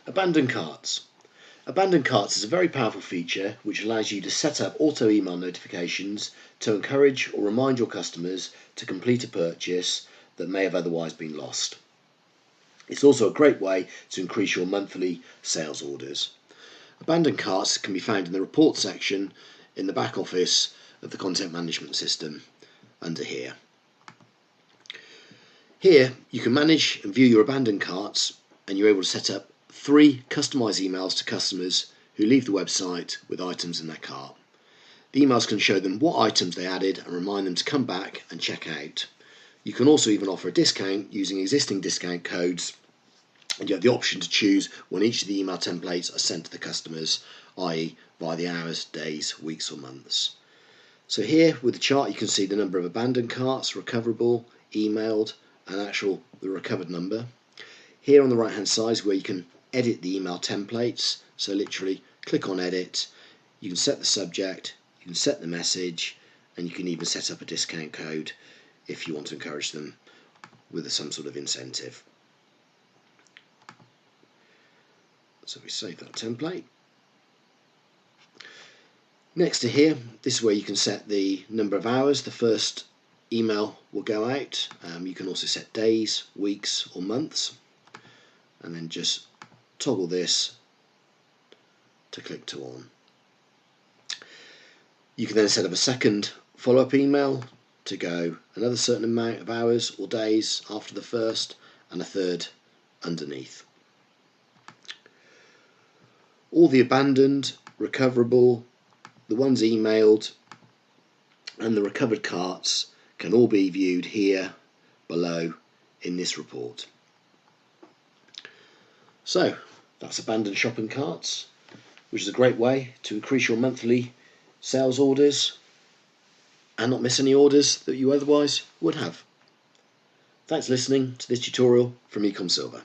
Abandoned carts. Abandoned carts is a very powerful feature which allows you to set up auto email notifications to encourage or remind your customers to complete a purchase that may have otherwise been lost. It's also a great way to increase your monthly sales orders. Abandoned carts can be found in the report section in the back office of the content management system under here. Here you can manage and view your abandoned carts, and you're able to set up 3 customized emails to customers who leave the website with items in their cart. The emails can show them what items they added and remind them to come back and check out. You can also even offer a discount using existing discount codes, and you have the option to choose when each of the email templates are sent to the customers, i.e. by the hours, days, weeks or months. So here with the chart you can see the number of abandoned carts, recoverable, emailed and the recovered number. Here on the right hand side is where you can edit the email templates, so literally click on edit, you can set the subject, you can set the message, and you can even set up a discount code if you want to encourage them with some sort of incentive. So we save that template. Next to here, this is where you can set the number of hours the first email will go out. You can also set days, weeks or months, and then just toggle this to click to on. You can then set up a second follow-up email to go another certain amount of hours or days after the first, and a third underneath. All the abandoned, recoverable, the ones emailed and the recovered carts can all be viewed here below in this report. So that's abandoned shopping carts, which is a great way to increase your monthly sales orders and not miss any orders that you otherwise would have. Thanks for listening to this tutorial from ECOMSILVER.